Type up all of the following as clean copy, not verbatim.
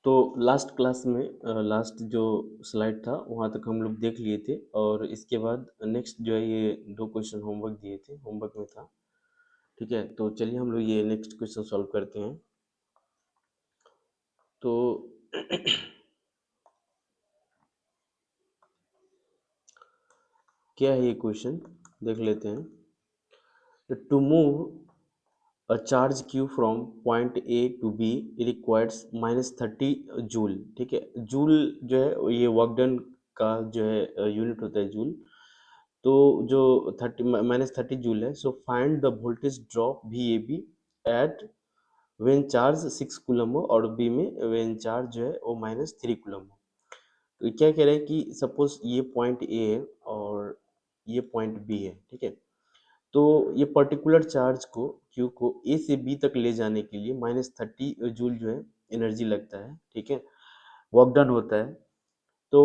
तो last class में last जो स्लाइड था वहाँ तक हम लोग देख लिए थे और इसके बाद नेक्स्ट जो है ये दो क्वेश्चन होमवर्क दिए थे, होमवर्क में था। ठीक है, तो चलिए हम लोग ये नेक्स्ट क्वेश्चन सॉल्व करते हैं। तो क्या है ये क्वेश्चन, देख लेते हैं। To move a charge Q from point A to B requires -30 joule. ठीक है, जूल जो है ये वर्क डन का जो है यूनिट होता है, जूल। तो जो 30 -30 जूल है। So find the voltage drop V A B at when charge 6 coulomb हो और बी में वेन चार्ज जो है वो -3 कूलम हो। तो क्या कह रहे हैं कि सपोज ये पॉइंट ए है और ये पॉइंट बी है। ठीक है, तो ये पर्टिकुलर चार्ज को क्यू को ए से बी तक ले जाने के लिए -30 जूल जो है एनर्जी लगता है। ठीक है, वर्क डन होता है। तो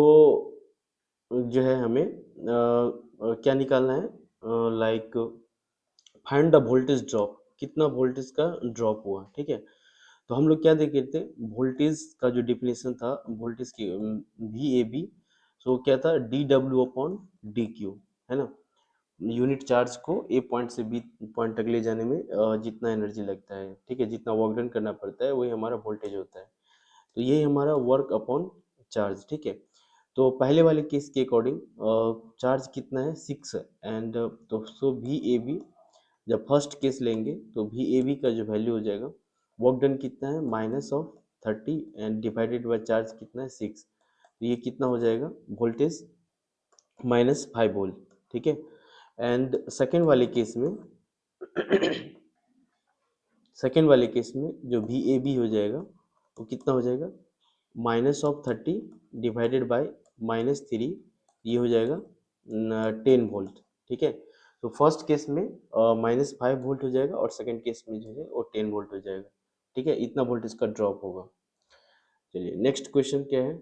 जो है हमें क्या निकालना है, like find the voltage drop, कितना वोल्टेज का ड्रॉप हुआ। ठीक है, तो हम लोग क्या देखे थे, वोल्टेज का जो डिफिनेशन था वोल्टेज की, वी ए बी। सो क्या था, D W upon D Q, है ना। यूनिट चार्ज को ए पॉइंट से बी पॉइंट तक ले जाने में जितना एनर्जी लगता है, ठीक है, जितना वर्क डन करना पड़ता है, वही हमारा वोल्टेज होता है। तो ये हमारा वर्क अपॉन चार्ज। ठीक है, तो पहले वाले केस के अकॉर्डिंग चार्ज कितना है, 6 है। एंड तो सो वी ए बी, जब फर्स्ट केस लेंगे तो वी ए बी का जो वैल्यू हो जाएगा, वर्क डन कितना है -30 एंड डिवाइडेड बाय चार्ज कितना है 6। तो ये कितना हो जाएगा, वोल्टेज -5 वोल्ट। ठीक है, एंड सेकेंड वाले केस में सेकेंड वाले केस में जो वी ए बी हो जाएगा वो कितना हो जाएगा, -30 डिवाइडेड बाय -3, ये हो जाएगा 10 वोल्ट। ठीक है, तो फर्स्ट केस में -5 वोल्ट हो जाएगा और सेकेंड केस में जो है वो 10 वोल्ट हो जाएगा। ठीक है, इतना वोल्टेज का ड्रॉप होगा। चलिए नेक्स्ट क्वेश्चन क्या है।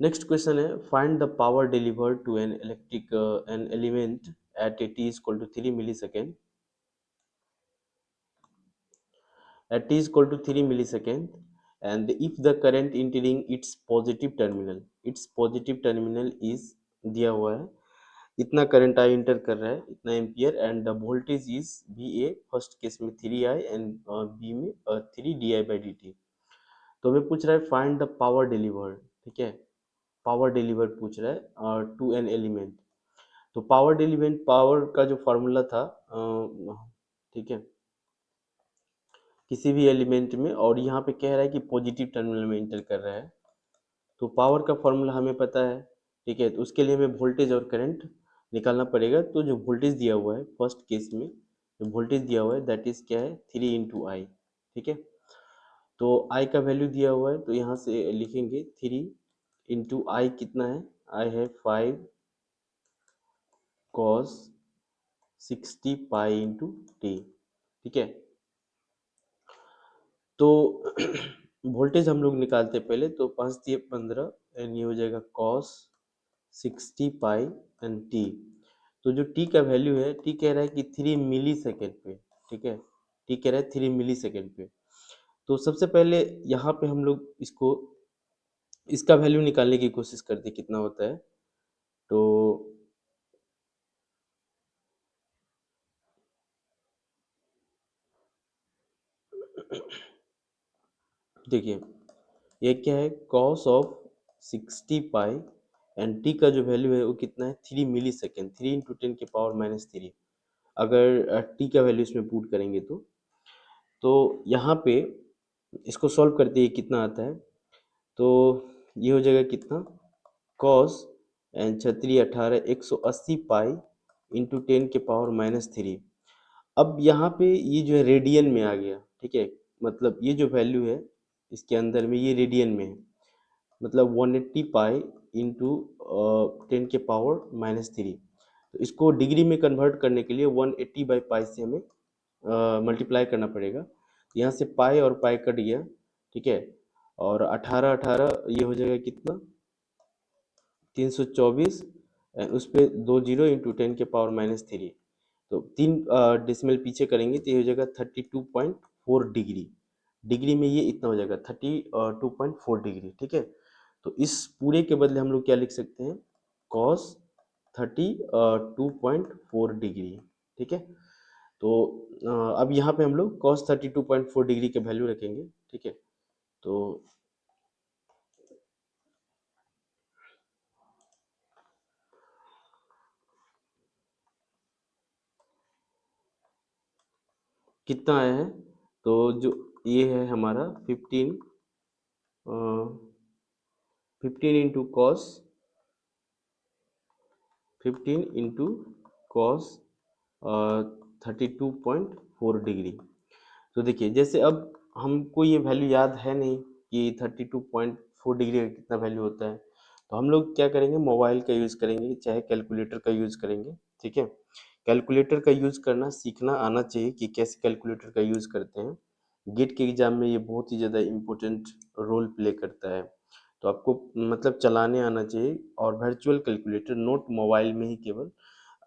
नेक्स्ट क्वेश्चन है, find the power delivered to an electric an element at A T equal to 3 millisecond, at t is equal to 3 millisecond, and if the current entering its positive terminal is दिया हुआ है, इतना current I inter कर रहा है, इतना ampere, and the voltage is V A, first case में 3i and B में 3 di/dt। तो हमें पूछ रहा है फाइंड द पावर डिलीवर्ड। ठीक है, पावर डिलीवर्ड पूछ रहा है टू एन एलिमेंट। तो पावर डिलीवर्ड, पावर का जो फॉर्मूला था, ठीक है, किसी भी एलिमेंट में, और यहाँ पे कह रहा है कि पॉजिटिव टर्मिनल में इंटर कर रहा है, तो पावर का फॉर्मूला हमें पता है। ठीक है, तो उसके लिए हमें वोल्टेज और करंट निकालना पड़ेगा। तो जो वोल्टेज दिया हुआ है फर्स्ट केस में, जो वोल्टेज दिया हुआ है दैट इज क्या है, 3 × I। ठीक है, तो I का वैल्यू दिया हुआ है, तो यहाँ से लिखेंगे 3 × I कितना है, I है 5 cos 60π × t। ठीक है, तो वोल्टेज हम लोग निकालते हैं पहले, तो 5 × 15 एंड ये हो जाएगा cos 60π एंड t। तो जो t का वैल्यू है, t कह रहा है कि 3 मिली सेकेंड पे। ठीक है, t कह रहा है 3 मिली सेकेंड पे। तो सबसे पहले यहाँ पे हम लोग इसको, इसका वैल्यू निकालने की कोशिश करते हैं कितना होता है। तो देखिए, ये क्या है, cos ऑफ 60π एंड t का जो वैल्यू है वो कितना है, 3 मिली सेकेंड, 3 × 10⁻³ अगर t का वैल्यू इसमें पुट करेंगे तो यहाँ पे इसको सॉल्व करते ही कितना आता है, तो ये हो जाएगा कितना, cos एंड 18 180π इंटू 10⁻³ अब यहाँ पे ये जो है रेडियन में आ गया। ठीक है, मतलब ये जो वैल्यू है इसके अंदर में ये रेडियन में है, मतलब 180π इंटू 10⁻³ तो इसको डिग्री में कन्वर्ट करने के लिए 180/π से हमें मल्टीप्लाई करना पड़ेगा। तो यहाँ से पाई और पाई कट गया। ठीक है, और 18 ये हो जाएगा कितना, 324, उस पर 20 इंटू 10⁻³ तो 3 डेसिमल पीछे करेंगे तो ये हो जाएगा 32.4 डिग्री। डिग्री में ये इतना हो जाएगा 32.4 डिग्री, ठीक है। तो इस पूरे के बदले हम लोग क्या लिख सकते हैं, कॉस 32.4 डिग्री, ठीक है। तो अब यहाँ पे हम लोग कॉस 32.4 डिग्री के वैल्यू रखेंगे, ठीक है। तो कितना आया है, तो जो ये है हमारा 15 इंटू कॉस 32.4 डिग्री। तो देखिए, जैसे अब हमको ये वैल्यू याद है नहीं कि 32.4 डिग्री का कितना वैल्यू होता है, तो हम लोग क्या करेंगे, मोबाइल का यूज़ करेंगे, चाहे कैलकुलेटर का यूज़ करेंगे, ठीक है। कैलकुलेटर का यूज़ करना सीखना आना चाहिए कि कैसे कैलकुलेटर का यूज़ करते हैं। गेट के एग्ज़ाम में ये बहुत ही ज़्यादा इम्पोर्टेंट रोल प्ले करता है। तो आपको मतलब चलाने आना चाहिए, और वर्चुअल कैलकुलेटर नोट मोबाइल में ही केवल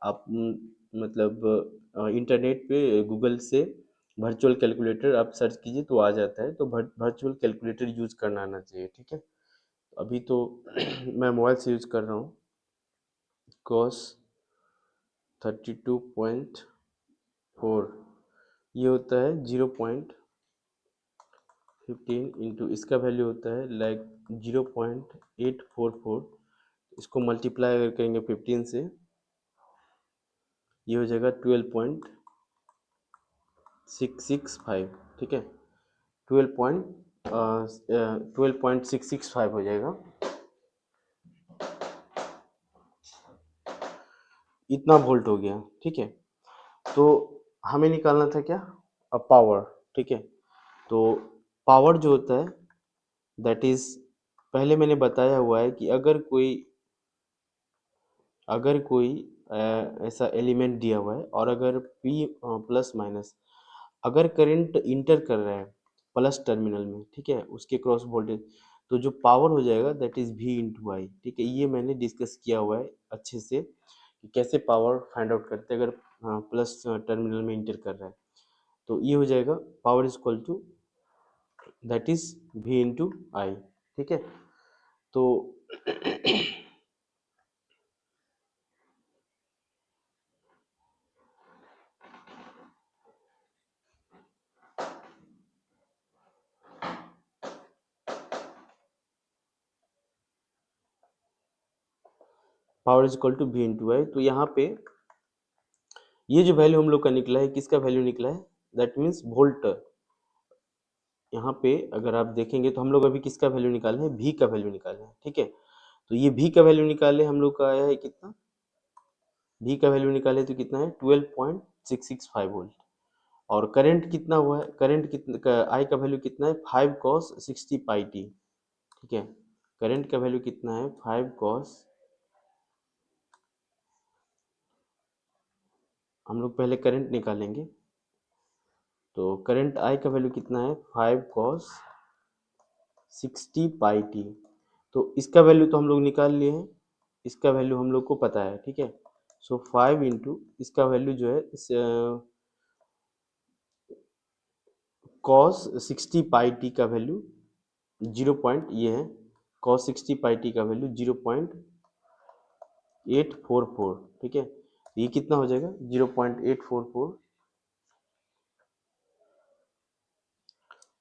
आप मतलब इंटरनेट पे गूगल से वर्चुअल कैलकुलेटर आप सर्च कीजिए तो आ जाता है। तो वर्चुअल कैलकुलेटर यूज़ करना आना चाहिए, ठीक है। अभी तो मैं मोबाइल से यूज़ कर रहा हूँ। कॉस 32.4 ये होता है 0.15 इंटू इसका वैल्यू होता है लाइक 0.844। इसको मल्टीप्लाई अगर करेंगे 15 से, ये हो जाएगा 12.665, ठीक है। 12.665 हो जाएगा, इतना वोल्ट हो गया, ठीक है। तो हमें निकालना था क्या, पावर, ठीक है। तो पावर जो होता है दैट इज, पहले मैंने बताया हुआ है कि अगर कोई ऐसा एलिमेंट दिया हुआ है, और अगर पी प्लस माइनस, अगर करंट इंटर कर रहा है प्लस टर्मिनल में, ठीक है, उसके क्रॉस वोल्टेज, तो जो पावर हो जाएगा that is V into I, ठीक है। ये मैंने डिस्कस किया हुआ है अच्छे से कि कैसे पावर फाइंड आउट करते हैं अगर प्लस टर्मिनल में इंटर कर रहा है। तो ये हो जाएगा power is equal to that is V into I, ठीक है। तो power is equal to V into I. तो यहाँ पे ये जो वैल्यू हम लोग का निकला है, किसका वैल्यू निकला है, दैट मीन्स वोल्ट। यहाँ पे अगर आप देखेंगे तो हम लोग अभी किसका वैल्यू निकाले हैं, V का वैल्यू निकाले हैं, ठीक है। तो ये V का वैल्यू निकाले हम लोग का आया है कितना, V का वैल्यू निकाले तो कितना है 12.665 वोल्ट। और करंट कितना हुआ है, करंट कितना, I का वैल्यू कितना है 5 cos 60 पाई टी, ठीक है। करंट का वैल्यू कितना है 5 cos, हम लोग पहले करंट निकालेंगे। तो करंट I का वैल्यू कितना है 5 cos 60 पाई टी। तो इसका वैल्यू तो हम लोग निकाल लिए हैं, इसका वैल्यू हम लोग को पता है, ठीक है। सो 5 इंटू इसका वैल्यू जो है कॉस 60 पाई टी का वैल्यू 0 पॉइंट ये है, कॉस 60 पाई टी का वैल्यू 0.844, ठीक है। तो ये कितना हो जाएगा 0.844,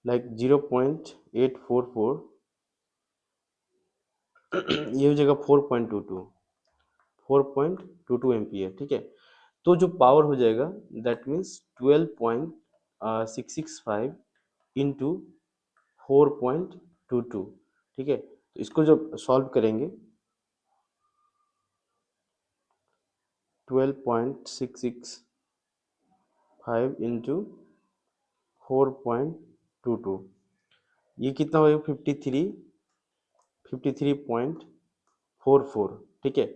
लाइक 0.844 ये हो जाएगा 4.22 एम्पियर, ठीक है। तो जो पावर हो जाएगा दैट मीन्स 12.665 इंटू 4.22, ठीक है। तो इसको जब सॉल्व करेंगे 12.665 इंटू 4.22, ये कितना होगा 53.44, ठीक है।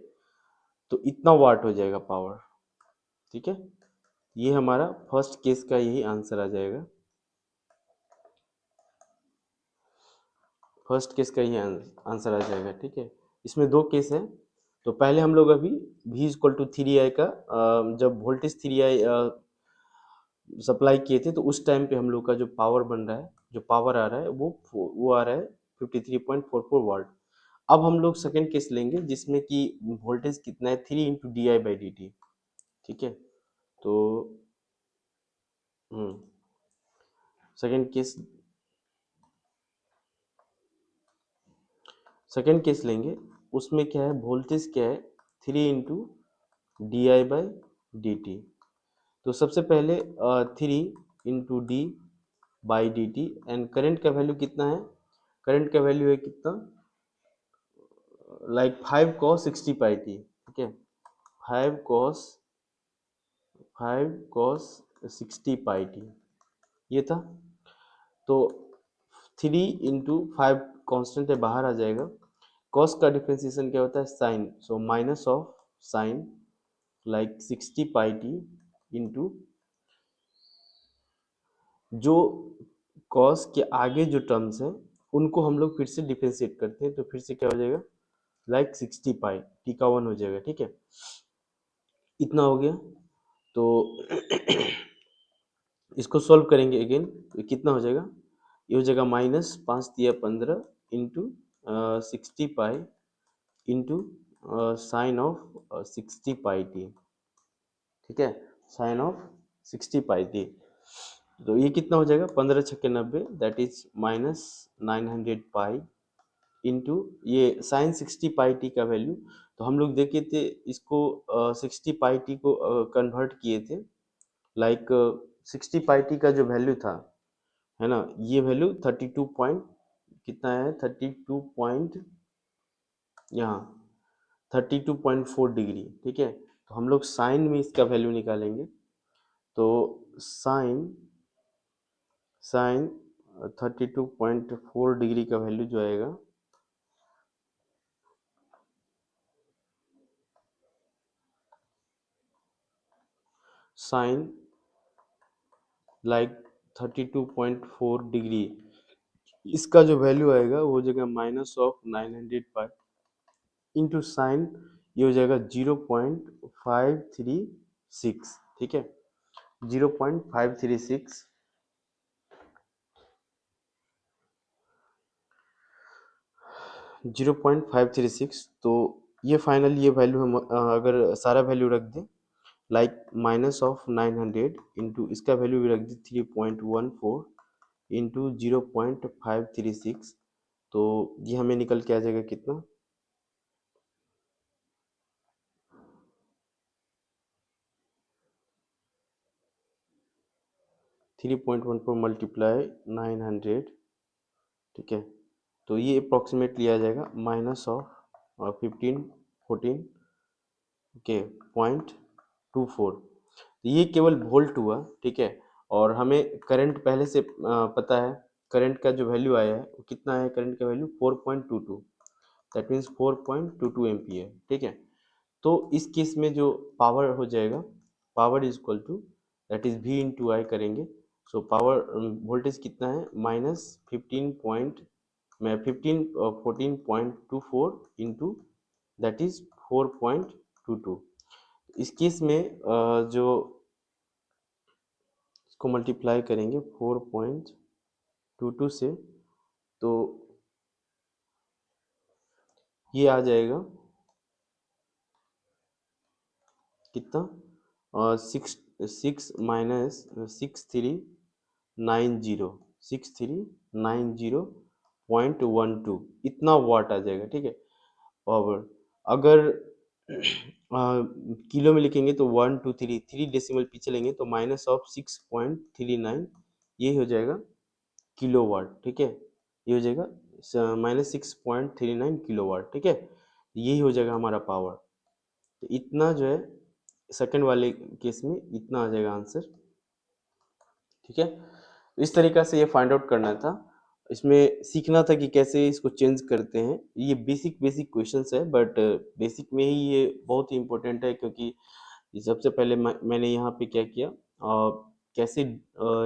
तो इतना वाट हो जाएगा पावर, ठीक है। ये हमारा फर्स्ट केस का यही आंसर आ जाएगा, फर्स्ट केस का यही आंसर आ जाएगा, ठीक है। इसमें दो केस है। तो पहले हम लोग अभी V इक्वल टू 3i का जब वोल्टेज 3i सप्लाई किए थे तो उस टाइम पे हम लोग का जो पावर बन रहा है जो पावर आ रहा है वो आ रहा है 53.44 वाट। अब हम लोग सेकंड केस लेंगे जिसमें कि वोल्टेज कितना है, 3 × di/dt। ठीक है, तो सेकंड केस सेकंड केस लेंगे, उसमें क्या है, वोल्टेज क्या है, 3 × di/dt। तो सबसे पहले 3 × d/dt एंड करंट का वैल्यू कितना है, करंट का वैल्यू है कितना, लाइक 5 cos 60πt। ठीक है, 5 cos 60πt ये था। तो 3 × 5 कांस्टेंट है, बाहर आ जाएगा। कॉस का डिफरेंशिएशन क्या होता है, sine, so minus of sine like 60πt into जो कॉस के आगे जो टर्म्स हैं उनको हम लोग फिर से डिफरेंशिएट करते हैं, तो फिर से क्या हो जाएगा, लाइक 60π, टी का 1 हो जाएगा। ठीक है, इतना हो गया। तो इसको सॉल्व करेंगे अगेन, तो कितना हो जाएगा, ये हो जाएगा -5×15 into 60π into sine of 60πt। ठीक है, साइन ऑफ 60πt। तो ये कितना हो जाएगा, 15×6 = 90, दैट इज -900π इंटू ये साइन 60πt का वैल्यू। तो हम लोग देखे थे इसको 60πt को कन्वर्ट किए थे, लाइक 60πt का जो वैल्यू था, है ना, ये वैल्यू 32 पॉइंट कितना है, 32 पॉइंट यहाँ 32.4 डिग्री। ठीक है, तो हम लोग साइन में इसका वैल्यू निकालेंगे, तो साइन साइन 32.4 डिग्री का वैल्यू जो आएगा, साइन लाइक 32.4 डिग्री, इसका जो वैल्यू आएगा वो हो जाएगा -900π इंटू साइन, ये हो जाएगा 0.536। ठीक है, 0.536, 0.536। तो ये फाइनल ये वैल्यू हम अगर सारा वैल्यू रख दें, लाइक -900 इंटू इसका वैल्यू भी रख दी 3.14 इंटू 0.536, तो ये हमें निकल के आ जाएगा कितना, 3.14 मल्टीप्लाई 900। ठीक है, तो ये अप्रॉक्सीमेटली आ जाएगा -15 14 के 0.24। ये केवल वोल्ट हुआ। ठीक है, और हमें करंट पहले से पता है, करंट का जो वैल्यू आया है वो कितना है, करंट का वैल्यू 4.22, दैट मीन्स 4.22 एम्पियर। ठीक है, तो इस केस में जो पावर हो जाएगा, power is equal to that is V into I करेंगे। सो पावर वोल्टेज कितना है, -15 14.24 इंटू दैट इज 4.22। इस केस में जो इसको मल्टीप्लाई करेंगे 4.22 से, तो ये आ जाएगा कितना, 6390 इतना वाट आ जाएगा। ठीक है, पावर अगर किलो में लिखेंगे तो 1 2 3 डेसिमल पीछे लेंगे तो -6.39 ये हो जाएगा किलो वाट। ठीक है, ये हो जाएगा -6.39 किलो वाट। ठीक है, यही हो जाएगा हमारा पावर। तो इतना जो है सेकंड वाले केस में इतना आ जाएगा आंसर। ठीक है, तो इस तरीका से ये फाइंड आउट करना था, इसमें सीखना था कि कैसे इसको चेंज करते हैं। ये बेसिक बेसिक क्वेश्चंस है, बट बेसिक में ही ये बहुत ही इम्पोर्टेंट है, क्योंकि ये सबसे पहले मैंने यहाँ पे क्या किया, कैसे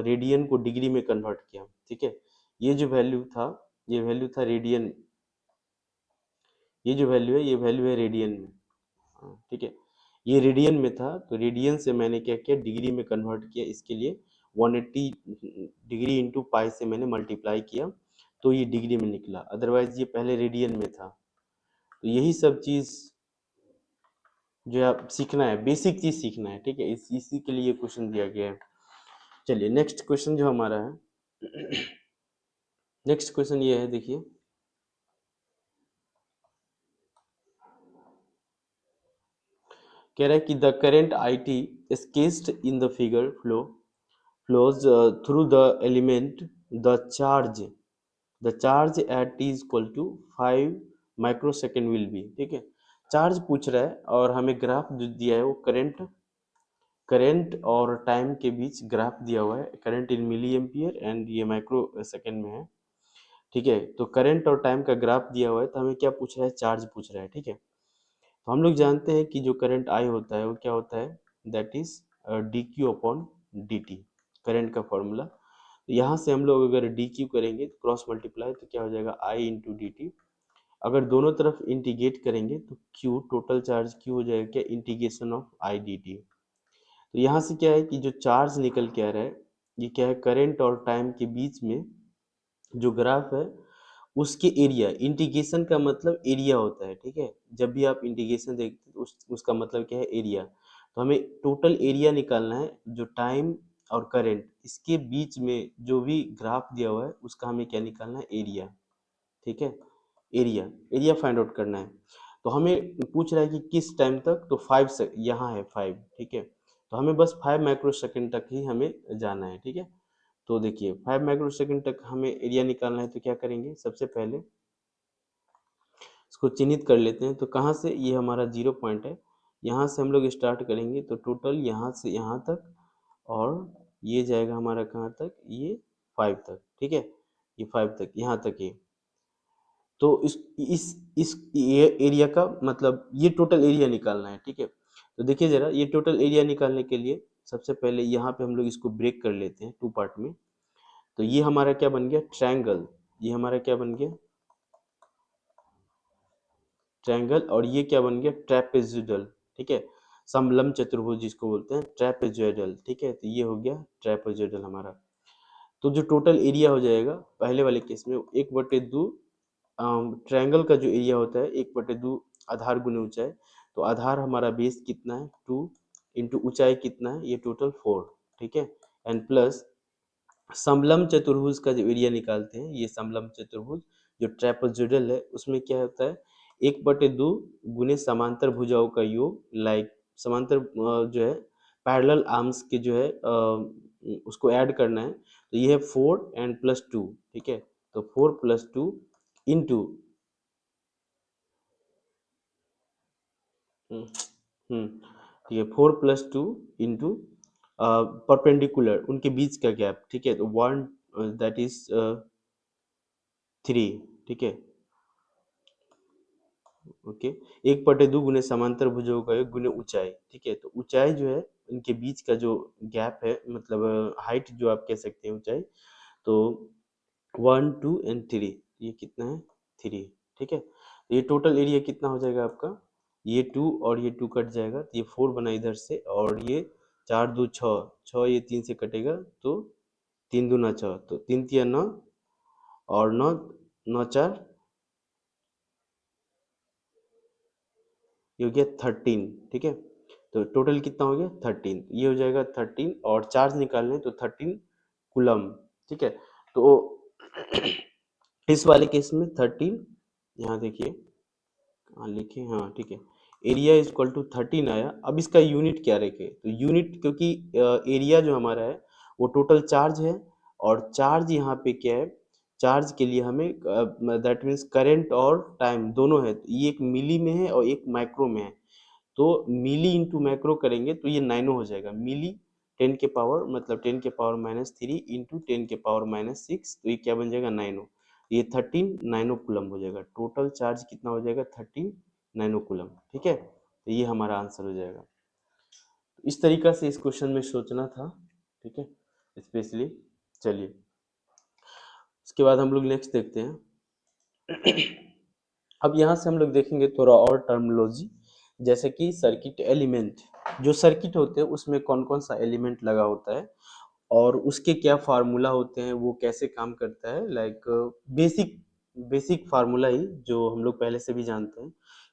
रेडियन को डिग्री में कन्वर्ट किया। ठीक है, ये जो वैल्यू था, ये वैल्यू था रेडियन, ये जो वैल्यू है ये वैल्यू है रेडियन में। ठीक है, ये रेडियन में था, तो रेडियन से मैंने क्या किया, डिग्री में कन्वर्ट किया इसके लिए, 180 डिग्री इंटू पाई से मैंने मल्टीप्लाई किया तो ये डिग्री में निकला, अदरवाइज ये पहले रेडियन में था। तो यही सब चीज़ जो है आप सीखना है, बेसिक चीज़ सीखना है, ठीक है, इसी के लिए क्वेश्चन दिया गया है। चलिए नेक्स्ट क्वेश्चन जो हमारा है, नेक्स्ट क्वेश्चन ये है, देखिए कह रहा है कि the current I T sketched in the figure flows through the element the charge at t is equal to 5 microsecond will be, ठीक है। चार्ज पूछ रहा है और हमें ग्राफ जो दिया है वो करंट और टाइम के बीच ग्राफ दिया हुआ है, current in milliampere and ये माइक्रो सेकेंड में है, ठीक है। तो करंट और टाइम का ग्राफ दिया हुआ है, तो हमें क्या पूछ रहा है, चार्ज पूछ रहा है, ठीक है। तो हम लोग जानते हैं कि जो करंट आई होता है वो क्या होता है, that is D Q upon D T, current का फॉर्मूला। तो यहाँ से हम लोग अगर डी क्यू करेंगे क्रॉस मल्टीप्लाई तो क्या हो जाएगा, आई इंटू डी टी। अगर दोनों तरफ इंटीग्रेट करेंगे तो क्यू, टोटल चार्ज क्यू हो जाएगा क्या, integration of I D T. तो यहाँ से क्या है कि जो चार्ज निकल के आ रहा है ये क्या है, करंट और टाइम के बीच में जो ग्राफ है उसके एरिया, इंटीग्रेशन का मतलब एरिया होता है, ठीक है। जब भी आप इंटीग्रेशन देखते हैं तो उसका मतलब क्या है, एरिया। तो हमें टोटल एरिया निकालना है, जो टाइम और करंट इसके बीच में जो भी ग्राफ दिया हुआ है उसका हमें क्या निकालना है, एरिया, ठीक है। एरिया एरिया फाइंड आउट करना है। तो हमें पूछ रहा है कि किस टाइम तक, तो 5 से यहाँ है 5, ठीक है। तो हमें बस 5 माइक्रो सेकेंड तक ही हमें जाना है, ठीक है। तो देखिए 5 माइक्रो सेकेंड तक हमें एरिया निकालना है, तो क्या करेंगे, सबसे पहले इसको चिन्हित कर लेते हैं। तो कहाँ से, ये हमारा 0 पॉइंट है, यहाँ से हम लोग स्टार्ट करेंगे तो टोटल यहाँ से यहाँ तक, और ये जाएगा हमारा कहाँ तक, ये 5 तक, ठीक है। ये 5 तक, यहाँ तक ये। तो इस ये एरिया का मतलब ये टोटल एरिया निकालना है, ठीक है। तो देखिए जरा, ये टोटल एरिया निकालने के लिए सबसे पहले यहाँ पे हम लोग इसको ब्रेक कर लेते हैं 2 पार्ट में। तो ये हमारा क्या बन गया, ट्रायंगल, ये हमारा क्या बन गया, ट्रायंगल, और ये क्या बन गया, ट्रेपेजोइडल, ठीक है। समलंब चतुर्भुज जिसको बोलते हैं ट्रेपेजोइडल, ठीक है। तो ये हो गया ट्रेपेजोइडल हमारा। तो जो टोटल एरिया हो जाएगा पहले वाले केस में 1/2, ट्रायंगल का जो एरिया होता है 1/2 आधार गुने ऊंचाई। तो आधार हमारा बेस कितना है 2 इंटू ऊंचाई कितना है, ये टोटल 4, ठीक है। एंड प्लस समलंब चतुर्भुज का जो एरिया निकालते हैं, ये समलंब चतुर्भुज जो ट्रेपेजोइडल है उसमें क्या होता है, 1/2 गुने समांतर भुजाओं का योग, लाइक समांतर जो है पैरेलल आर्म्स के जो है उसको ऐड करना है। तो ये है 4 एंड प्लस 2, ठीक है। तो 4 प्लस 2 इंटू ठीक है, 4 प्लस 2 इंटू परपेंडिकुलर उनके बीच का गैप, ठीक है। तो 1 दैट इज 3, ठीक है, ओके। 1/2 गुने समांतर भुजों का योग गुने ऊंचाई, ठीक है। तो ऊंचाई जो है इनके बीच का जो गैप है, मतलब हाइट जो आप कह सकते हैं ऊंचाई, तो 1 2 एंड 3, ये कितना है 3, ठीक है। तो ये टोटल एरिया कितना हो जाएगा आपका, ये 2 और ये 2 कट जाएगा, तो ये 4 बना इधर से, और ये 4 2 6, 6 ये 3 से कटेगा, तो 3 दूना 6, तो 3 तिया 9, और 9 9 4, ये हो गया 13, ठीक है। तो टोटल कितना हो गया 13, ये हो जाएगा 13, और चार्ज निकालने तो 13 कूलम, ठीक है। तो इस वाले केस में 13, यहाँ देखिए, हाँ लिखे, हाँ ठीक है, एरिया इज इक्वल टू 13 आया। अब इसका यूनिट क्या रखे, तो यूनिट, क्योंकि एरिया जो हमारा है वो टोटल चार्ज है, और चार्ज यहाँ पे क्या है, चार्ज के लिए हमें दैट मीन्स करंट और टाइम दोनों है, तो ये एक मिली में है और एक माइक्रो में है। तो मिली इंटू माइक्रो करेंगे तो ये नाइनो हो जाएगा, मिली 10 के पावर मतलब 10 के पावर -3 इंटू 10 के पावर -6, तो ये क्या बन जाएगा, नाइनो। ये 13 नाइनो कूलम हो जाएगा, टोटल चार्ज कितना हो जाएगा 13 नाइनो कूलम, ठीक है। तो ये हमारा आंसर हो जाएगा। तो इस तरीका से इस क्वेश्चन में सोचना था, ठीक है, स्पेशली। चलिए उसके बाद हम लोग नेक्स्ट देखते हैं। अब यहाँ से हम लोग देखेंगे थोड़ा और टर्मिनोलॉजी, जैसे कि सर्किट एलिमेंट, जो सर्किट होते हैं उसमें कौन कौन सा एलिमेंट लगा होता है, और उसके क्या फार्मूला होते हैं, वो कैसे काम करता है, लाइक बेसिक बेसिक फार्मूला ही जो हम लोग पहले से भी जानते हैं।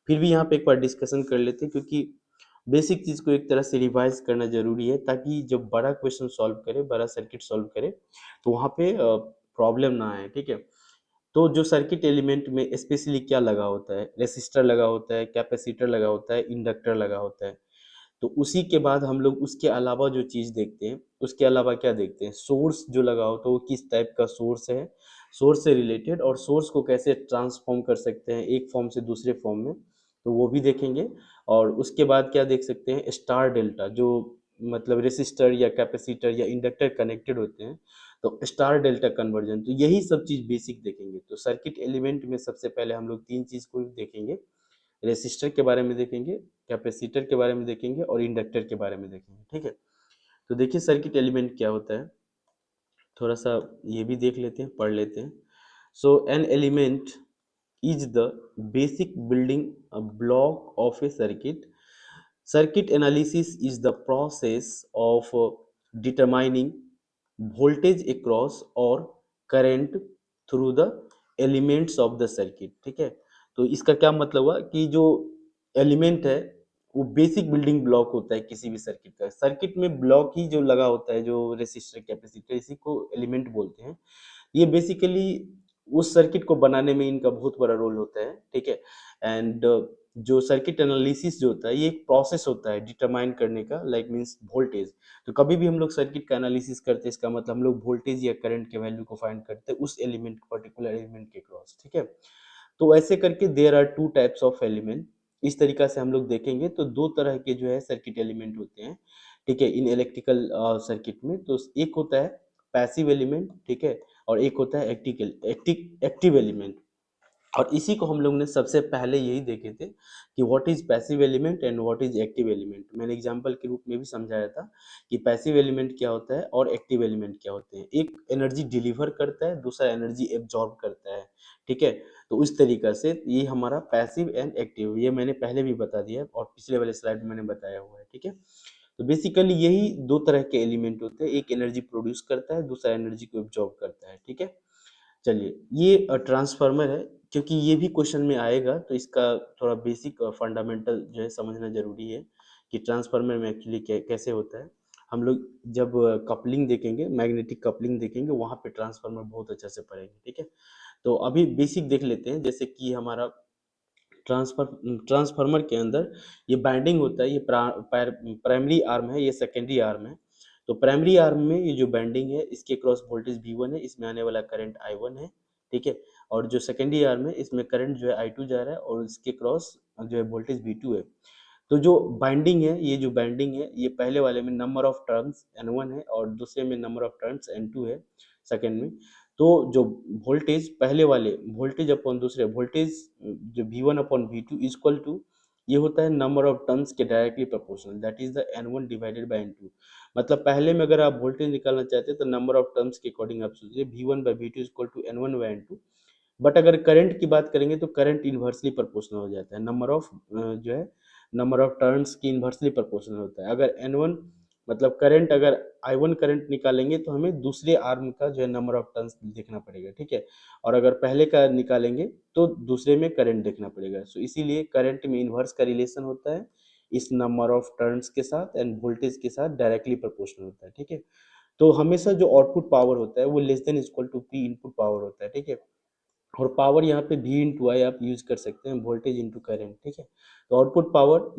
फिर भी यहाँ पे एक बार डिस्कशन कर लेते हैं, क्योंकि बेसिक चीज़ को एक तरह से रिवाइज करना ज़रूरी है, ताकि जब बड़ा क्वेश्चन सॉल्व करे, बड़ा सर्किट सॉल्व करे, तो वहाँ पे प्रॉब्लम ना आए, ठीक है। तो जो सर्किट एलिमेंट में स्पेशली क्या लगा होता है, रेसिस्टर लगा होता है, कैपेसिटर लगा होता है, इंडक्टर लगा होता है। तो उसी के बाद हम लोग उसके अलावा जो चीज़ देखते हैं, उसके अलावा क्या देखते हैं, सोर्स जो लगा हो तो वो किस टाइप का सोर्स है, सोर्स से रिलेटेड, और सोर्स को कैसे ट्रांसफॉर्म कर सकते हैं एक फॉर्म से दूसरे फॉर्म में, तो वो भी देखेंगे। और उसके बाद क्या देख सकते हैं, स्टार डेल्टा, जो मतलब रेसिस्टर या कैपेसिटर या इंडक्टर कनेक्टेड होते हैं, तो स्टार डेल्टा कन्वर्जन, तो यही सब चीज़ बेसिक देखेंगे। तो सर्किट एलिमेंट में सबसे पहले हम लोग तीन चीज़ को देखेंगे, रेसिस्टर के बारे में देखेंगे, कैपेसिटर के बारे में देखेंगे, और इंडक्टर के बारे में देखेंगे, ठीक है। तो देखिए सर्किट एलिमेंट क्या होता है, थोड़ा सा ये भी देख लेते हैं, पढ़ लेते हैं। So an element is the basic building block of a circuit. Circuit analysis is the process of determining voltage across or current through the elements of the circuit. ठीक है, तो इसका क्या मतलब हुआ कि जो एलिमेंट है वो बेसिक बिल्डिंग ब्लॉक होता है किसी भी सर्किट का। सर्किट में ब्लॉक ही जो लगा होता है, जो रेसिस्टर कैपेसिटर, इसी को एलिमेंट बोलते हैं। ये बेसिकली उस सर्किट को बनाने में इनका बहुत बड़ा रोल होता है, ठीक है। एंड जो सर्किट एनालिसिस जो होता है, ये एक प्रोसेस होता है डिटरमाइन करने का, लाइक मींस वोल्टेज। तो कभी भी हम लोग सर्किट का एनालिसिस करते हैं, इसका मतलब हम लोग वोल्टेज या करंट के वैल्यू को फाइंड करते हैं उस एलिमेंट, पर्टिकुलर एलिमेंट के क्रॉस, ठीक है। तो ऐसे करके there are two types of element, इस तरीका से हम लोग देखेंगे। तो दो तरह के जो है सर्किट एलिमेंट होते हैं, ठीक है, इन इलेक्ट्रिकल सर्किट में। तो एक होता है पैसिव एलिमेंट, ठीक है, और एक होता है एक्टिव एलिमेंट। और इसी को हम लोग ने सबसे पहले यही देखे थे कि what is passive element and what is active element. मैंने एग्जांपल के रूप में भी समझाया था कि पैसिव एलिमेंट क्या होता है और एक्टिव एलिमेंट क्या होते हैं। एक एनर्जी डिलीवर करता है, दूसरा एनर्जी एब्जॉर्ब करता है, ठीक है। तो इस तरीका से ये हमारा पैसिव एंड एक्टिव, ये मैंने पहले भी बता दिया है और पिछले वाले स्लाइड में मैंने बताया हुआ है, ठीक है। तो बेसिकली यही दो तरह के एलिमेंट होते हैं, एक एनर्जी प्रोड्यूस करता है, दूसरा एनर्जी को एब्जॉर्ब करता है, ठीक है। चलिए, ये ट्रांसफार्मर है, क्योंकि ये भी क्वेश्चन में आएगा, तो इसका थोड़ा बेसिक फंडामेंटल जो है समझना जरूरी है कि ट्रांसफार्मर में एक्चुअली कैसे होता है। हम लोग जब कपलिंग देखेंगे, मैग्नेटिक कपलिंग देखेंगे, वहाँ पे ट्रांसफार्मर बहुत अच्छे से पढ़ेंगे, ठीक है। तो अभी बेसिक देख लेते हैं, जैसे कि हमारा ट्रांसफार्मर के अंदर ये बाइंडिंग होता है, ये प्राइमरी आर्म है, ये सेकेंडरी आर्म है। तो प्राइमरी आर्म में ये जो बाइंडिंग है, इसके क्रॉस वोल्टेज V1 है, इसमें आने वाला करंट I1 है, ठीक है। और जो सेकेंडरी आर्म है, इसमें करंट जो है I2 जा रहा है, और इसके क्रॉस जो है वोल्टेज V2 है। तो जो बाइंडिंग है, ये जो बाइंडिंग है, ये पहले वाले में नंबर ऑफ टर्न्स N1 है, और दूसरे में नंबर ऑफ टर्न्स N2 है, सेकंड में। तो जो वोल्टेज पहले वाले वोल्टेज अपॉन दूसरे वोल्टेज, जो V1 upon V2 equal to, ये होता है नंबर ऑफ टर्न्स के directly proportional, that is the N1 divided by N2। मतलब पहले में अगर आप वोल्टेज निकालना चाहते हैं तो नंबर ऑफ टर्न्स के अकॉर्डिंग आप सोचिए V1 by V2 equal to N1 by N2। But अगर करंट की बात करेंगे तो करंट इन्वर्सली प्रोपोर्शनल हो जाता है, नंबर ऑफ जो है नंबर ऑफ टर्न्स की इन्वर्सली प्रोपोर्शनल होता है। अगर N1 मतलब करंट, अगर I1 करंट निकालेंगे तो हमें दूसरे आर्म का जो है नंबर ऑफ टर्न्स देखना पड़ेगा, ठीक है। और अगर पहले का निकालेंगे तो दूसरे में करंट देखना पड़ेगा। सो इसीलिए करंट में इन्वर्स का रिलेशन होता है इस नंबर ऑफ टर्न्स के साथ, एंड वोल्टेज के साथ डायरेक्टली प्रोपोर्शनल होता है, ठीक है। तो हमेशा जो आउटपुट पावर होता है वो less than equal to P input power होता है, ठीक है। और पावर यहाँ पे V इंटू आई आप यूज कर सकते हैं, वोल्टेज इंटू करंट, ठीक है। तो output power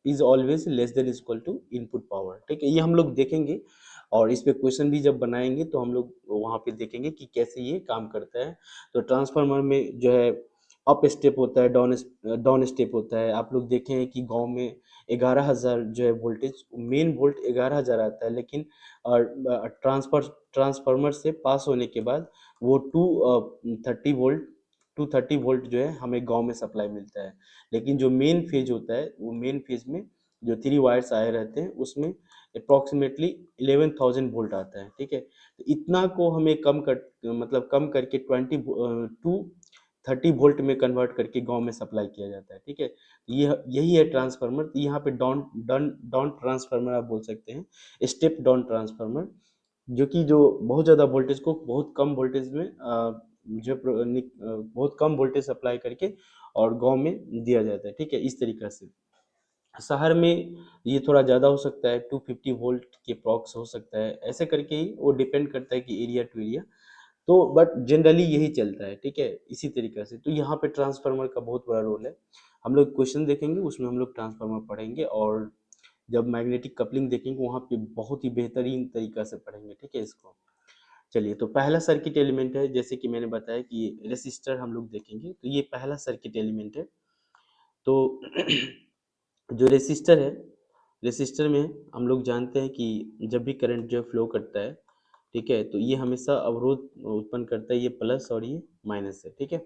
is always less than equal to input power, ठीक है। ये हम लोग देखेंगे, और इस पे क्वेश्चन भी जब बनाएंगे तो हम लोग वहाँ पे देखेंगे कि कैसे ये काम करता है। तो ट्रांसफार्मर में जो है अप स्टेप होता है, डाउन स्टेप होता है। आप लोग देखे हैं कि गांव में 11,000 जो है वोल्टेज, मेन वोल्ट 11,000 आता है, लेकिन ट्रांसफार्मर से पास होने के बाद वो 230 वोल्ट जो है हमें गांव में सप्लाई मिलता है। लेकिन जो मेन फेज होता है, वो मेन फेज में जो 3 वायर्स आए रहते हैं, उसमें अप्रॉक्सीमेटली 11,000 वोल्ट आता है, ठीक है। तो इतना को हमें कम कर, मतलब कम करके 30 वोल्ट में कन्वर्ट करके गांव में सप्लाई किया जाता है, ठीक है। ये यही है ट्रांसफार्मर। यहाँ पे डाउन डाउन डाउन ट्रांसफार्मर आप बोल सकते हैं, स्टेप डाउन ट्रांसफार्मर। जो बहुत ज़्यादा वोल्टेज को बहुत कम वोल्टेज में बहुत कम वोल्टेज अप्लाई करके और गांव में दिया जाता है, ठीक है, इस तरीक़ा से। शहर में ये थोड़ा ज़्यादा हो सकता है, 250 वोल्ट के प्रॉक्स हो सकता है, ऐसे करके ही वो डिपेंड करता है कि एरिया टू एरिया। तो बट जनरली यही चलता है, ठीक है, इसी तरीक़ा से। तो यहाँ पे ट्रांसफार्मर का बहुत बड़ा रोल है। हम लोग क्वेश्चन देखेंगे, उसमें हम लोग ट्रांसफार्मर पढ़ेंगे, और जब मैग्नेटिक कपलिंग देखेंगे वहाँ पे बहुत ही बेहतरीन तरीक़ा से पढ़ेंगे, ठीक है इसको। चलिए, तो पहला सर्किट एलिमेंट है, जैसे कि मैंने बताया कि रेसिस्टर हम लोग देखेंगे, तो ये पहला सर्किट एलिमेंट है। तो जो रेसिस्टर है, रेसिस्टर में हम लोग जानते हैं कि जब भी करंट जो फ्लो करता है, ठीक है, तो ये हमेशा अवरोध उत्पन्न करता है, ये प्लस और ये माइनस है, ठीक है।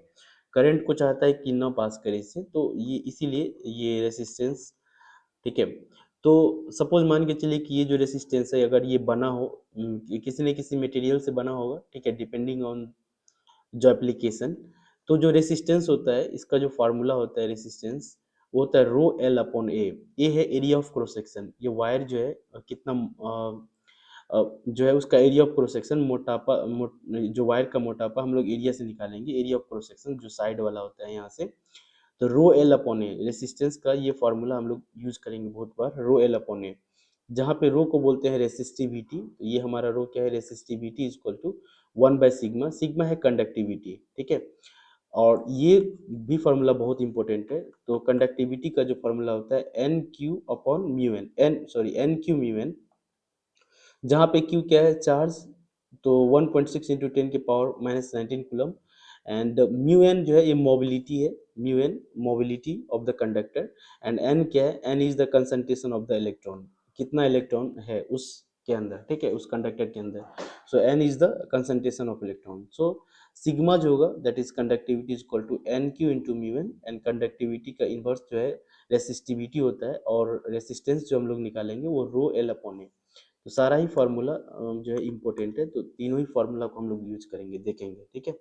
करंट को चाहता है कि ना पास करे इससे, तो ये इसीलिए ये रेसिस्टेंस, ठीक है। तो सपोज मान के चलिए कि ये जो रेसिस्टेंस है, अगर ये बना हो ये किसी न किसी मटेरियल से बना होगा, ठीक है, डिपेंडिंग ऑन जो एप्लीकेशन। तो जो रेसिस्टेंस होता है, इसका जो फार्मूला होता है रेसिस्टेंस, वो होता है रो एल अपॉन ए है एरिया ऑफ क्रॉस सेक्शन। ये वायर जो है कितना जो है उसका एरिया ऑफ क्रॉस सेक्शन, जो वायर का मोटापा हम लोग एरिया से निकालेंगे, एरिया ऑफ क्रॉस सेक्शन जो साइड वाला होता है यहाँ से। तो रो एल अपॉन ए रेसिस्टेंस का ये फार्मूला हम लोग यूज करेंगे बहुत बार, रो एल अपॉन ए, जहाँ पे रो को बोलते हैं रेसिस्टिविटी। तो ये हमारा रो क्या है, रेसिस्टिविटी इज इक्वल टू 1/सिग्मा। सिग्मा है कंडक्टिविटी, ठीक है। और ये भी फार्मूला बहुत इंपॉर्टेंट है। तो कंडक्टिविटी का जो फार्मूला होता है n q upon mu n, n q mu n, जहाँ पे क्यू क्या है, चार्ज। तो 1.6 into 10⁻⁻19 coulomb. And mu n जो है ये मोबिलिटी है, mu n mobility of the conductor. And n क्या है, n is the concentration of the electron, कितना इलेक्ट्रॉन है उसके अंदर, ठीक है, उस कंडक्टर के अंदर। So n is the concentration of electron. So sigma जो होगा that is conductivity is equal to N Q into mu N. And conductivity का इन्वर्स जो है रेसिस्टिविटी होता है, और रेसिस्टेंस जो हम लोग निकालेंगे वो रो एल अपॉन ए। तो सारा ही फार्मूला जो है इम्पोर्टेंट है, तो तीनों ही फार्मूला को हम लोग यूज करेंगे, देखेंगे, ठीक है।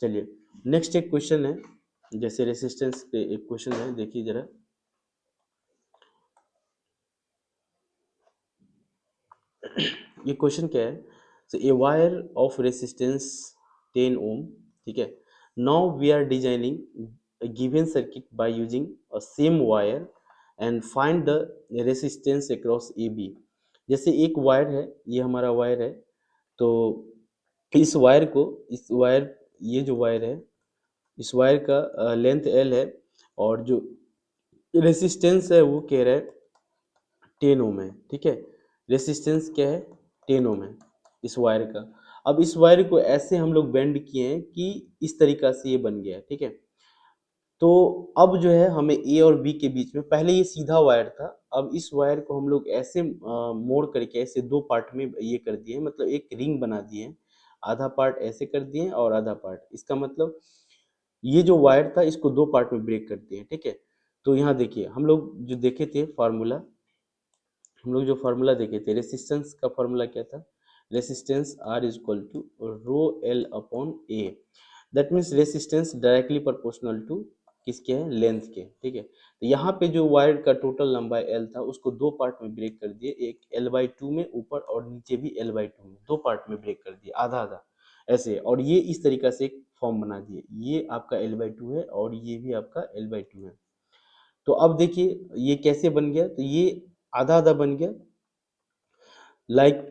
चलिए, नेक्स्ट एक क्वेश्चन है, जैसे रेसिस्टेंस पे एक क्वेश्चन है, देखिए जरा। ये क्वेश्चन क्या है, so a wire of resistance 10 ohm, ठीक है। Now we are designing a given circuit by using a same wire and find the resistance across AB। जैसे एक वायर है, ये हमारा वायर है। तो इस वायर ये जो वायर है, इस वायर का लेंथ एल है, और जो रेसिस्टेंस है वो कह रहा है 10 ओम है, ठीक है। रेसिस्टेंस क्या है, 10 ओम है इस वायर का। अब इस वायर को ऐसे हम लोग बेंड किए हैं कि इस तरीका से ये बन गया है, ठीक है। तो अब जो है हमें ए और बी के बीच में, पहले ये सीधा वायर था, अब इस वायर को हम लोग ऐसे मोड़ करके ऐसे दो पार्ट में ये कर दिए, मतलब एक रिंग बना दिए हैं। आधा पार्ट ऐसे कर दिए और आधा पार्ट, इसका मतलब ये जो वायर था इसको दो पार्ट में ब्रेक कर दिए, ठीक है। तो यहाँ देखिए, हम लोग जो देखे थे फार्मूला, हम लोग जो फार्मूला देखे थे, रेसिस्टेंस का फार्मूला क्या था, resistance R is equal to rho L upon A. That means resistance directly proportional to किसके है, लेंथ के, ठीक है। तो यहाँ पे जो वायर का टोटल लंबाई एल था, उसको दो पार्ट में ब्रेक कर दिए, एक L/2 में ऊपर और नीचे भी L/2 में, दो पार्ट में ब्रेक कर दिए, आधा आधा ऐसे, और ये इस तरीका से एक फॉर्म बना दिए, ये आपका L/2 है और ये भी आपका L/2 है। तो अब देखिए ये कैसे बन गया, तो ये आधा आधा बन गया।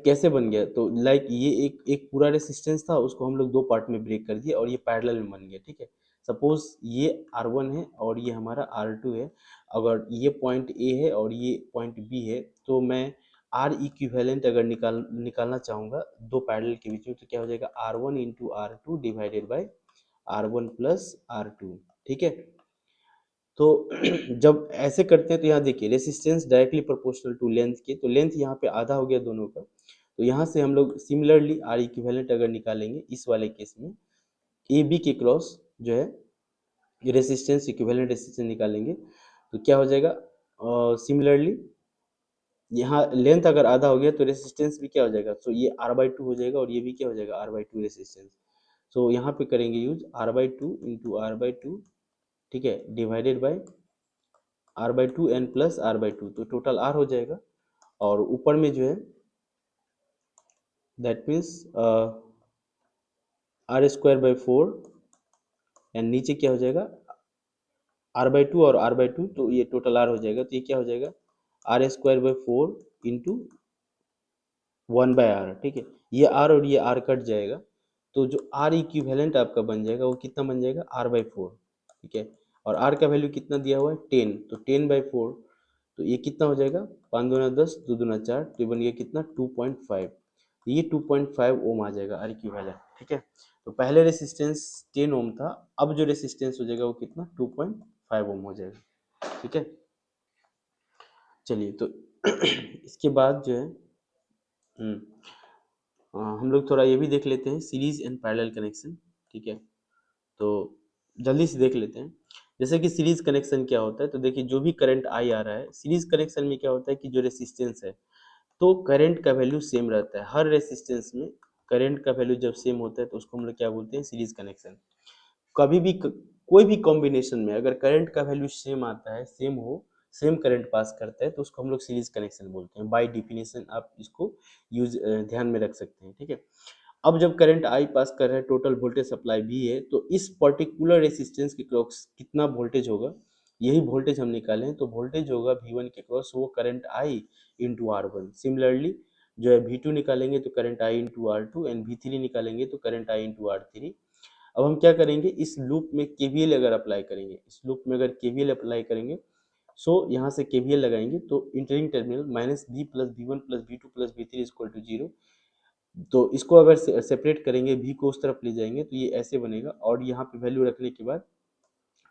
कैसे बन गया, तो ये एक एक पूरा रेसिस्टेंस था, उसको हम लोग दो पार्ट में ब्रेक कर दिए और ये पैरेलल में बन गया, ठीक है। सपोज ये R1 है और ये हमारा R2 है। अगर ये पॉइंट ए है और ये पॉइंट बी है, तो मैं आर इक्विवेलेंट अगर निकालना चाहूँगा दो पैरेलल के बीच में, तो क्या हो जाएगा, R1 into R2 divided by R1 plus R2, ठीक है। तो जब ऐसे करते हैं, तो यहाँ देखिए resistance directly proportional to length के, तो लेंथ यहाँ पे आधा हो गया दोनों का। तो यहाँ से हम लोग सिमिलरली आर इक्विवेलेंट अगर निकालेंगे इस वाले केस में, ए बी के क्रॉस जो है रेसिस्टेंस, इक्विवेलेंट रेसिस्टेंस निकालेंगे, तो क्या हो जाएगा, सिमिलरली यहाँ लेंथ अगर आधा हो गया तो रेसिस्टेंस भी क्या हो जाएगा, तो ये R/2 हो जाएगा और ये भी क्या हो जाएगा, R/2 रेसिस्टेंस। तो यहाँ पे करेंगे यूज R/2 इंटू R/2, ठीक है, divided by R/2 N plus R/2, तो टोटल R हो जाएगा। और ऊपर में जो है that means r² by 4 and नीचे क्या हो जाएगा r/2 और r/2, तो ये टोटल r हो जाएगा, तो ये क्या हो जाएगा r² by 4 इंटू 1/r, ठीक है। ये r और ये r कट जाएगा, तो जो r इक्विवेलेंट आपका बन जाएगा वो कितना बन जाएगा r/4, ठीक है। और r का वैल्यू कितना दिया हुआ है 10, तो 10/4, तो ये कितना हो जाएगा 5 दूना 10, 2 दूना 4, तो ये बन गया कितना 2.5, ये 2.5 ओम आ जाएगा r इक्विवेलेंट, ठीक है। तो पहले रेसिस्टेंस 10 ओम था, अब जो रेसिस्टेंस हो जाएगा वो कितना 2.5 ओम हो जाएगा, ठीक है। चलिए, तो इसके बाद जो है हम लोग थोड़ा ये भी देख लेते हैं सीरीज एंड पैरेलल कनेक्शन, ठीक है। तो जल्दी से देख लेते हैं। जैसे कि सीरीज कनेक्शन क्या होता है, तो देखिए जो भी करंट आई आ रहा है, सीरीज कनेक्शन में क्या होता है कि जो रेसिस्टेंस है, तो करंट का वैल्यू सेम रहता है हर रेसिस्टेंस में। करंट का वैल्यू जब सेम होता है तो उसको हम लोग क्या बोलते हैं सीरीज कनेक्शन। कभी भी कोई भी कॉम्बिनेशन में अगर करंट का वैल्यू सेम आता है, सेम हो, सेम करंट पास करता है, तो उसको हम लोग सीरीज कनेक्शन बोलते हैं। बाय डिफिनेशन आप इसको ध्यान में रख सकते हैं, ठीक है। अब जब करंट आई पास कर रहा है, टोटल वोल्टेज सप्लाई भी है, तो इस पर्टिकुलर रेसिस्टेंस के क्रॉस कितना वोल्टेज होगा, यही वोल्टेज हम निकाले हैं, तो वोल्टेज होगा V1 के क्रॉस वो current I into R1। Similarly जो है V2 निकालेंगे तो current I into R2, and V3 निकालेंगे तो करंट आई इंटू R3। अब हम क्या करेंगे, इस लूप में केवीएल अगर अप्लाई करेंगे, इस लूप में अगर केवीएल अप्लाई करेंगे, सो यहाँ से केवीएल लगाएंगे तो entering terminal minus B plus V1 plus V2 plus V3 equal to 0। तो इसको अगर सेपरेट करेंगे, भी को उस तरफ ले जाएंगे तो ये ऐसे बनेगा, और यहाँ पे वैल्यू रखने के बाद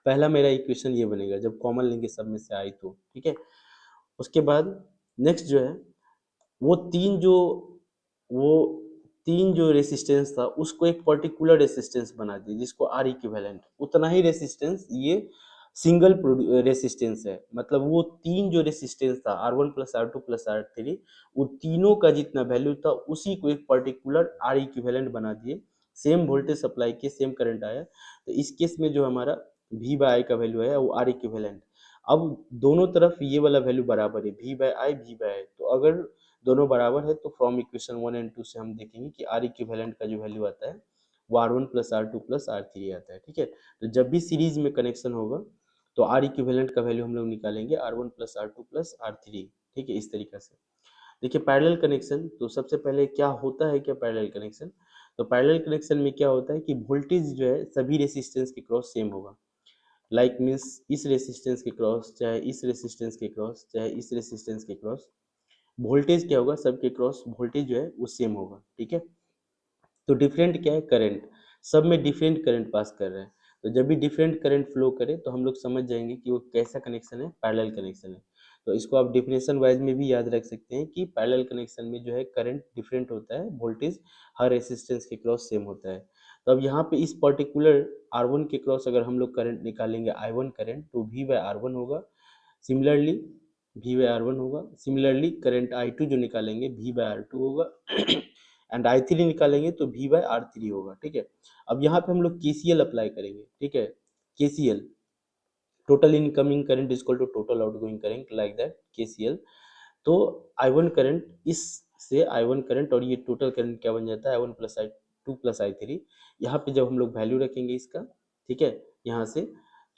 पहला मेरा इक्वेशन ये बनेगा जब कॉमन लेंगे सब में से आई तो, ठीक है। उसके बाद नेक्स्ट जो है, वो तीन जो वो तीन जो रेसिस्टेंस था उसको एक पर्टिकुलर रेसिस्टेंस बना दिए जिसको आर इक्विवेलेंट, उतना ही रेसिस्टेंस ये सिंगल रेसिस्टेंस है। मतलब वो तीन जो रेसिस्टेंस था R1 plus R2 plus R3, वो तीनों का जितना वैल्यू था उसी को एक पर्टिकुलर आर इक्विवेलेंट बना दिए। सेम वोल्टेज सप्लाई के सेम करंट आया, तो इस केस में जो हमारा V बाई आई का वैल्यू है वो आर इक्विवेलेंट। अब दोनों तरफ ये वाला वैल्यू बराबर है, V by I V by I, तो अगर दोनों बराबर है तो फ्रॉम इक्वेशन 1 एंड 2 से हम देखेंगे कि आर इक्विवेलेंट का जो वैल्यू आता है वो R1 plus R2 plus R3 आता है, ठीक है। तो जब भी सीरीज में कनेक्शन होगा तो आर इक्विवेलेंट का वैल्यू हम लोग निकालेंगे R1 plus R2 plus R3, ठीक है, इस तरीके से। देखिए पैरेलल कनेक्शन, तो सबसे पहले क्या होता है, क्या पैरेलल कनेक्शन, तो पैरेलल कनेक्शन में क्या होता है कि वोल्टेज जो है सभी रेसिस्टेंस के क्रॉस सेम होगा। लाइक मीन्स इस रेसिस्टेंस के क्रॉस चाहे इस रेसिस्टेंस के क्रॉस चाहे इस रेसिस्टेंस के क्रॉस, वोल्टेज क्या होगा सबके क्रॉस वोल्टेज जो है वो सेम होगा, ठीक है। तो डिफरेंट क्या है करंट, सब में डिफरेंट करंट पास कर रहे हैं, तो जब भी डिफरेंट करंट फ्लो करे तो हम लोग समझ जाएंगे कि वो कैसा कनेक्शन है, पैरेलल कनेक्शन है। तो इसको आप डेफिनेशन वाइज में भी याद रख सकते हैं कि पैरेलल कनेक्शन में जो है करंट डिफरेंट होता है, वोल्टेज हर रेसिस्टेंस के क्रॉस सेम होता है। तो अब यहाँ पे इस पर्टिकुलर R1 के क्रॉस अगर हम लोग करंट निकालेंगे I1 करंट, तो V बाय R1 होगा। सिमिलरली V बाय R1 होगा। सिमिलरली करंट I2 जो निकालेंगे V बाय R2 होगा एंड I3 निकालेंगे तो V बाय R3 होगा, ठीक है। अब यहाँ पे हम लोग KCL अप्लाई करेंगे, ठीक है। KCL, total incoming current equal to total outgoing current, like that KCL। तो I1 करंट इस से I1 करंट और ये टोटल करंट क्या बन जाता है I1 plus I2 plus I3। यहाँ पे जब हम लोग वैल्यू रखेंगे इसका, ठीक है, यहाँ से,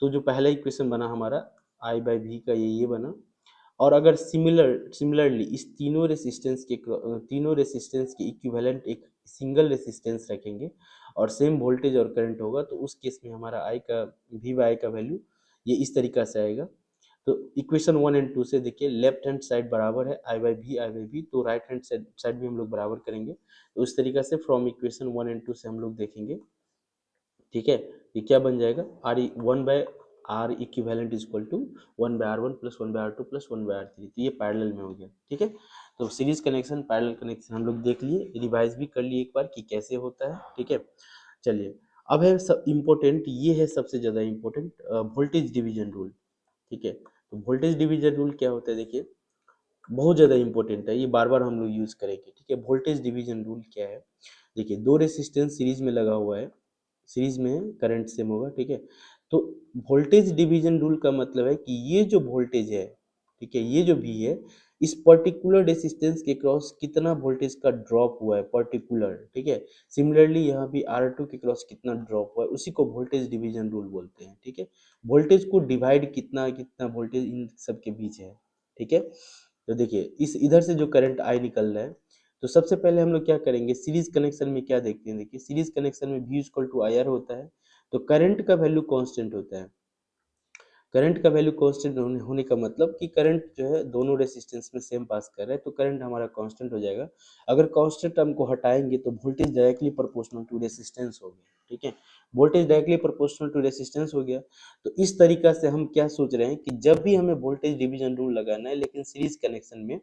तो जो पहला इक्वेशन बना हमारा I बाई V का ये बना। और अगर सिमिलरली इस तीनों रेसिस्टेंस के इक्विवेलेंट एक सिंगल रेसिस्टेंस रखेंगे और सेम वोल्टेज और करंट होगा, तो उस केस में हमारा आई का V बाई आई का वैल्यू ये इस तरीका से आएगा। तो इक्वेशन 1 एंड 2 से देखिए लेफ्ट हैंड साइड बराबर है आई बाई वी, तो राइट हैंड साइड भी हम लोग बराबर करेंगे, तो उस तरीका से फ्रॉम इक्वेशन 1 एंड 2 से हम लोग देखेंगे, ठीक है। ये क्या बन जाएगा R 1/r equivalent is equal to 1/r1 plus 1/r2 plus 1/r3, तो ये पैरेलल में हो गया, ठीक है। तो सीरीज कनेक्शन पैरेलल कनेक्शन हम लोग देख लिए, रिवाइज भी कर लिए एक बार कि कैसे होता है, ठीक है। चलिए, अब है सब इम्पोर्टेंट, ये है सबसे ज़्यादा इम्पोर्टेंट वोल्टेज डिवीजन रूल, ठीक है। तो वोल्टेज डिवीजन रूल क्या होता है, देखिए बहुत ज़्यादा इंपॉर्टेंट है, ये बार बार हम लोग यूज़ करेंगे, ठीक है। वोल्टेज डिवीजन रूल क्या है, देखिए दो रेसिस्टेंस सीरीज में लगा हुआ है, सीरीज में करंट सेम होगा, ठीक है। तो वोल्टेज डिवीजन रूल का मतलब है कि ये जो वोल्टेज है, ठीक है, ये जो भी है, इस पर्टिकुलर रेसिस्टेंस के क्रॉस कितना वोल्टेज का ड्रॉप हुआ है पर्टिकुलर, ठीक है। सिमिलरली यहाँ भी R2 के क्रॉस कितना ड्रॉप हुआ है, उसी को वोल्टेज डिवीजन रूल बोलते हैं, ठीक है। वोल्टेज को डिवाइड कितना कितना वोल्टेज इन सब के बीच है, ठीक है। तो देखिए इस इधर से जो करंट आई निकल रहा है, तो सबसे पहले हम लोग क्या करेंगे, सीरीज कनेक्शन में क्या देखते हैं, देखिए सीरीज कनेक्शन में V equal to I R होता है, तो करंट का वैल्यू कांस्टेंट होता है। करंट का वैल्यू कांस्टेंट होने का मतलब कि करंट जो है दोनों रेसिस्टेंस में सेम पास कर रहा है, तो करंट हमारा कांस्टेंट हो जाएगा। अगर कांस्टेंट हमको हटाएंगे तो voltage directly proportional to resistance हो गया, ठीक है। Voltage directly proportional to resistance हो गया। तो इस तरीका से हम क्या सोच रहे हैं कि जब भी हमें वोल्टेज डिवीजन रूल लगाना है, लेकिन सीरीज कनेक्शन में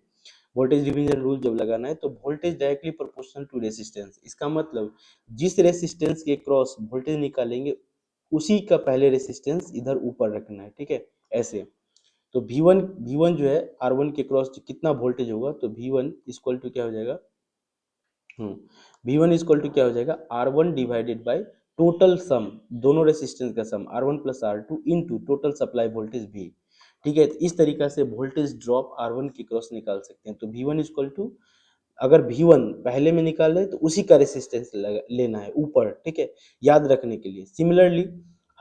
वोल्टेज डिवीजन रूल जब लगाना है तो voltage directly proportional to resistance, इसका मतलब जिस रेसिस्टेंस के क्रॉस वोल्टेज निकालेंगे उसी का पहले रेसिस्टेंस इधर ऊपर रखना है, ठीक है, ऐसे। तो V1 जो है R1 के क्रॉस कितना वोल्टेज होगा, तो V1 इक्वल टू क्या हो जाएगा, V1 इक्वल टू क्या हो जाएगा, R1 divided by total sum, दोनों रेसिस्टेंस का सम R1 plus R2 into total supply voltage V, ठीक है। तो इस तरीका से वोल्टेज ड्रॉप R1 के क्रॉस निकाल सकते हैं। तो V1 इक्वल टू, अगर V1 पहले में निकाल रहे हैं तो उसी का रेसिस्टेंस लेना है ऊपर, ठीक है, याद रखने के लिए। सिमिलरली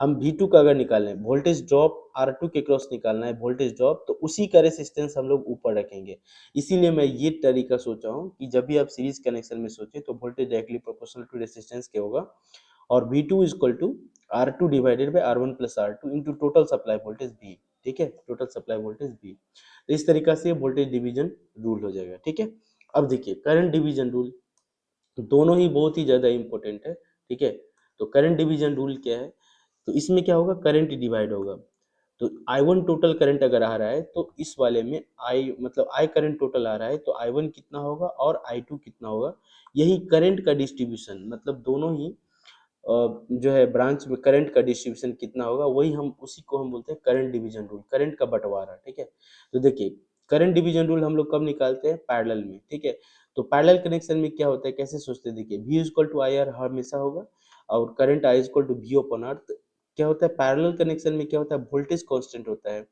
हम V2 का अगर निकालें, वोल्टेज ड्रॉप R2 के क्रॉस निकालना है वोल्टेज ड्रॉप, तो उसी का रेसिस्टेंस हम लोग ऊपर रखेंगे। इसीलिए मैं ये तरीका सोचा हूँ कि जब भी आप सीरीज कनेक्शन में सोचें तो voltage directly proportional to resistance के होगा, और V2 equal to R2 divided by R1 plus R2 into total supply voltage V, ठीक है, टोटल सप्लाई वोल्टेज V। तो इस तरीका से वोल्टेज डिवीजन रूल हो जाएगा, ठीक है। अब देखिए करंट डिवीजन रूल, तो दोनों ही बहुत ही ज़्यादा इंपॉर्टेंट है, ठीक है। तो करंट डिवीजन रूल क्या है, तो इसमें क्या होगा, करंट डिवाइड होगा। तो I1 टोटल करंट अगर आ रहा है तो इस वाले में I करंट टोटल आ रहा है, तो I1 कितना होगा और I2 कितना होगा, यही करंट का डिस्ट्रीब्यूशन, मतलब दोनों ही जो है ब्रांच में करंट का डिस्ट्रीब्यूशन कितना होगा, वही हम उसी को हम बोलते हैं करंट डिवीजन रूल, करंट का बंटवारा, ठीक है। तो देखिए करंट डिवीजन रूल हम लोग कब निकालते हैं, पैरेलल में, ठीक है। तो पैरेलल कनेक्शन में क्या होता है, कैसे सोचते हैं, देखिए V equal to I R हमेशा होगा, और current I equal to V upon R. क्या होता है पैरेलल कनेक्शन में, क्या होता है, वोल्टेज कांस्टेंट होता है।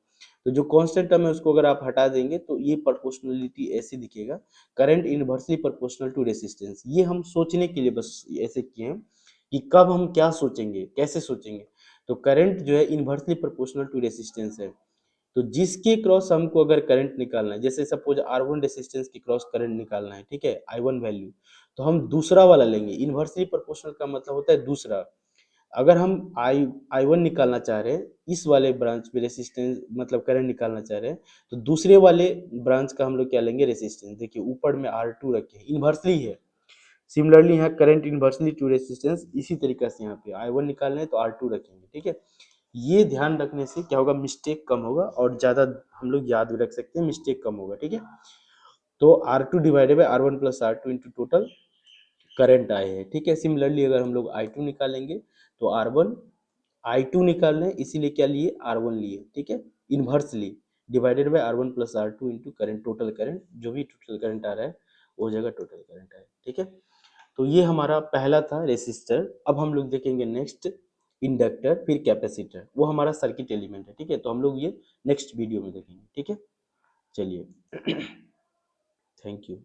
तो जो कांस्टेंट टर्म है उसको अगर आप हटा देंगे तो ये प्रोपोर्शनलिटी ऐसे दिखेगा, current inversely proportional to resistance. ये हम सोचने के लिए बस ऐसे किए हैं कि कब हम क्या सोचेंगे, कैसे सोचेंगे। तो करंट जो है इनवर्सली प्रोपोर्शनल टू रेसिस्टेंस है। तो जिसके क्रॉस हमको अगर करंट निकालना है, जैसे सपोज R1 रेसिस्टेंस के क्रॉस करंट निकालना है, ठीक है, I1 वैल्यू, तो हम दूसरा वाला लेंगे। इनवर्सली प्रोपोर्शनल का मतलब होता है दूसरा। अगर हम I1 निकालना चाह रहे हैं, इस वाले ब्रांच में रेसिस्टेंस मतलब करंट निकालना चाह रहे हैं, तो दूसरे वाले ब्रांच का हम लोग क्या लेंगे, रेसिस्टेंस। देखिए ऊपर में R2 रखे हैं, इनवर्सली है। सिमिलरली यहाँ करंट इनवर्सली टू रेसिस्टेंस, इसी तरीके से यहाँ पे I1 निकालना है तो R2 रखेंगे, ठीक है। ये ध्यान रखने से क्या होगा, मिस्टेक कम होगा और ज़्यादा हम लोग याद भी रख सकते हैं, मिस्टेक कम होगा, ठीक है। तो R2 divided by R1 plus R2 into total current आए हैं, ठीक है। सिमिलरली अगर हम लोग I2 निकालेंगे तो R1, I2 निकाल रहे हैं इसीलिए क्या लिए, R1 लिए, ठीक है, inversely divided by R1 plus R2 into current, total current, जो भी टोटल करंट आ रहा है वो जगह टोटल करंट है, ठीक है। तो ये हमारा पहला था रेसिस्टर। अब हम लोग देखेंगे नेक्स्ट इंडक्टर, फिर कैपेसिटर, वो हमारा सर्किट एलिमेंट है, ठीक है। तो हम लोग ये नेक्स्ट वीडियो में देखेंगे, ठीक है। चलिए थैंक यू।